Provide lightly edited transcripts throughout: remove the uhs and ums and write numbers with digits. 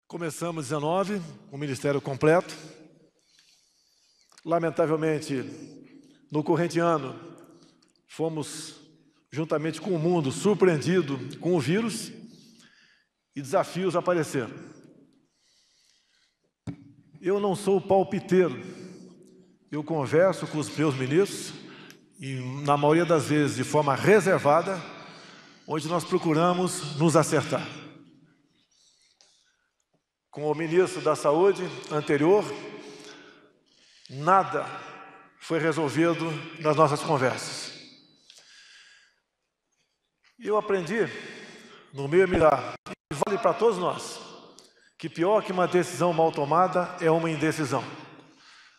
Começamos 19, o Ministério completo. Lamentavelmente, no corrente ano, fomos, juntamente com o mundo, surpreendidos com o vírus e desafios apareceram. Eu não sou palpiteiro, eu converso com os meus ministros e, na maioria das vezes, de forma reservada, onde nós procuramos nos acertar. Com o ministro da Saúde anterior, nada foi resolvido nas nossas conversas. E eu aprendi, no meio militar, e vale para todos nós, que pior que uma decisão mal tomada é uma indecisão.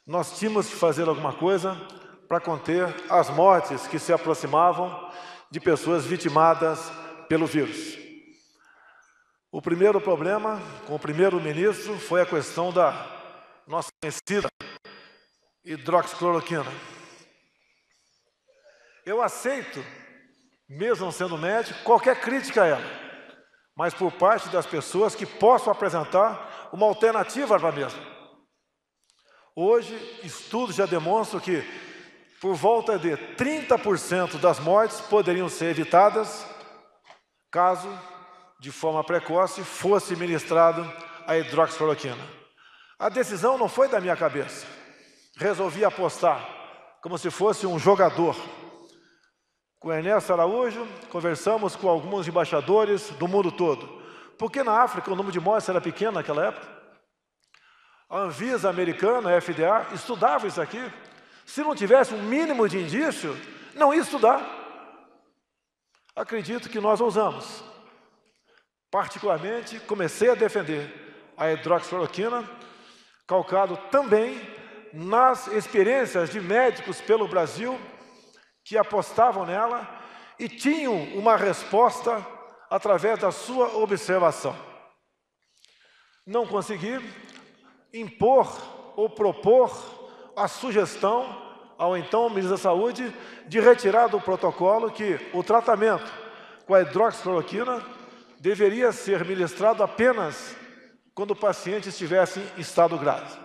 Nós tínhamos que fazer alguma coisa para conter as mortes que se aproximavam de pessoas vitimadas pelo vírus. O primeiro problema com o primeiro-ministro foi a questão da nossa conhecida hidroxicloroquina. Eu aceito, mesmo não sendo médico, qualquer crítica a ela, mas por parte das pessoas que possam apresentar uma alternativa para a mesma. Hoje, estudos já demonstram que por volta de 30% das mortes poderiam ser evitadas caso, de forma precoce, fosse ministrado a hidroxicloroquina. A decisão não foi da minha cabeça. Resolvi apostar, como se fosse um jogador. Com Ernesto Araújo, conversamos com alguns embaixadores do mundo todo. Porque na África o número de mortes era pequeno naquela época. A Anvisa americana, a FDA, estudava isso aqui. Se não tivesse um mínimo de indício, não ia estudar. Acredito que nós ousamos. Particularmente, comecei a defender a hidroxicloroquina, calcado também nas experiências de médicos pelo Brasil que apostavam nela e tinham uma resposta através da sua observação. Não consegui impor ou propor a sugestão ao então ministro da Saúde de retirar do protocolo que o tratamento com a hidroxicloroquina deveria ser ministrado apenas quando o paciente estivesse em estado grave.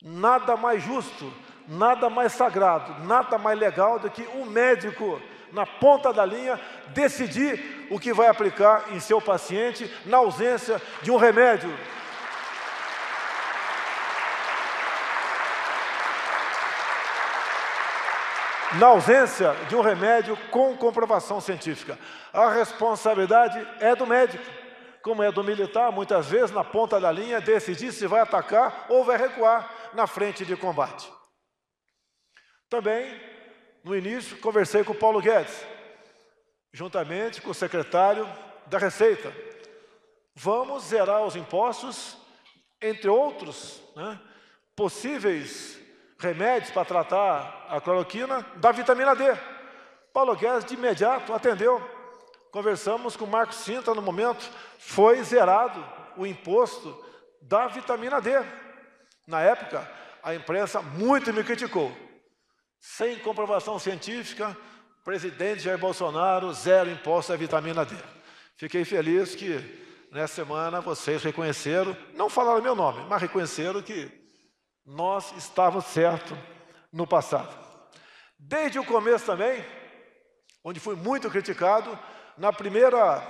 Nada mais justo, nada mais sagrado, nada mais legal do que um médico na ponta da linha decidir o que vai aplicar em seu paciente na ausência de um remédio. Na ausência de um remédio com comprovação científica. A responsabilidade é do médico, como é do militar, muitas vezes, na ponta da linha, decidir se vai atacar ou vai recuar na frente de combate. Também, no início, conversei com o Paulo Guedes, juntamente com o secretário da Receita. Vamos zerar os impostos, entre outros, possíveis remédios para tratar a cloroquina da vitamina D. Paulo Guedes, de imediato, atendeu. Conversamos com o Marcos Cintra no momento, foi zerado o imposto da vitamina D. Na época, a imprensa muito me criticou. Sem comprovação científica, o presidente Jair Bolsonaro zera o imposto da vitamina D. Fiquei feliz que, nessa semana, vocês reconheceram, não falaram meu nome, mas reconheceram que nós estávamos certos no passado. Desde o começo também, onde fui muito criticado, na primeira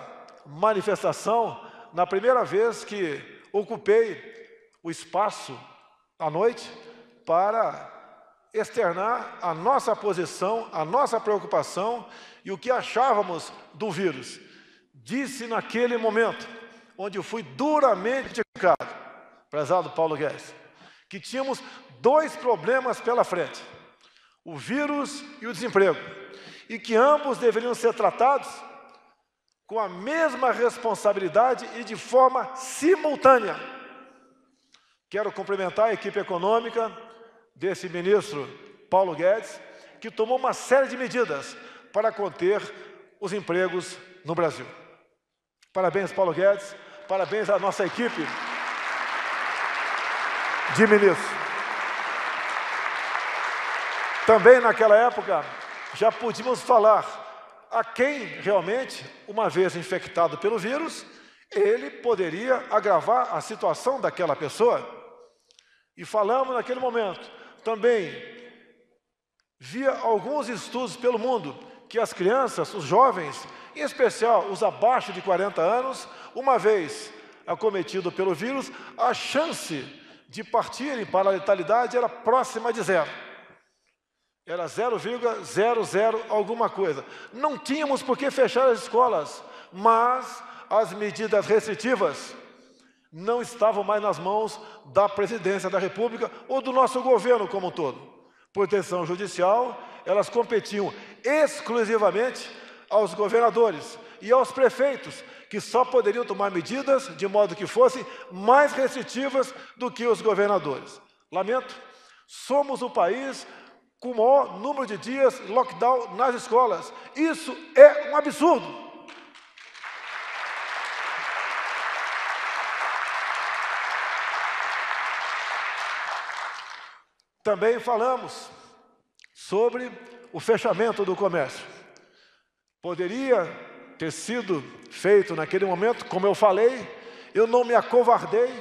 manifestação, na primeira vez que ocupei o espaço à noite para externar a nossa posição, a nossa preocupação e o que achávamos do vírus. Disse naquele momento, onde eu fui duramente criticado, prezado Paulo Guedes, que tínhamos dois problemas pela frente, o vírus e o desemprego, e que ambos deveriam ser tratados com a mesma responsabilidade e de forma simultânea. Quero cumprimentar a equipe econômica desse ministro Paulo Guedes, que tomou uma série de medidas para conter os empregos no Brasil. Parabéns, Paulo Guedes, parabéns à nossa equipe de ministros. Também naquela época já podíamos falar a quem realmente, uma vez infectado pelo vírus, ele poderia agravar a situação daquela pessoa. E falamos naquele momento, também via alguns estudos pelo mundo, que as crianças, os jovens, em especial os abaixo de 40 anos, uma vez acometido pelo vírus, a chance de partirem para a letalidade era próxima de zero. Era 0,00 alguma coisa. Não tínhamos por que fechar as escolas, mas as medidas restritivas não estavam mais nas mãos da Presidência da República ou do nosso governo como um todo. Por decisão judicial, elas competiam exclusivamente aos governadores e aos prefeitos, que só poderiam tomar medidas de modo que fossem mais restritivas do que os governadores. Lamento, somos o país com o maior número de dias lockdown nas escolas. Isso é um absurdo. Também falamos sobre o fechamento do comércio. Poderia ter sido feito naquele momento, como eu falei, eu não me acovardei,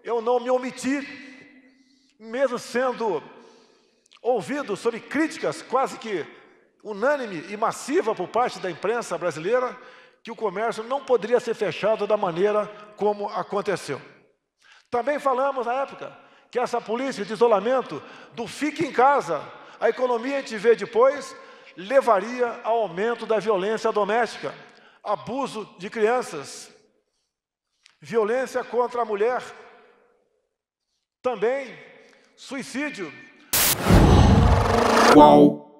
eu não me omiti, mesmo sendo ouvido sobre críticas quase que unânime e massiva por parte da imprensa brasileira, que o comércio não poderia ser fechado da maneira como aconteceu. Também falamos na época que essa política de isolamento do fique em casa, a economia a gente vê depois, levaria ao aumento da violência doméstica, abuso de crianças, violência contra a mulher, também suicídio. Uau!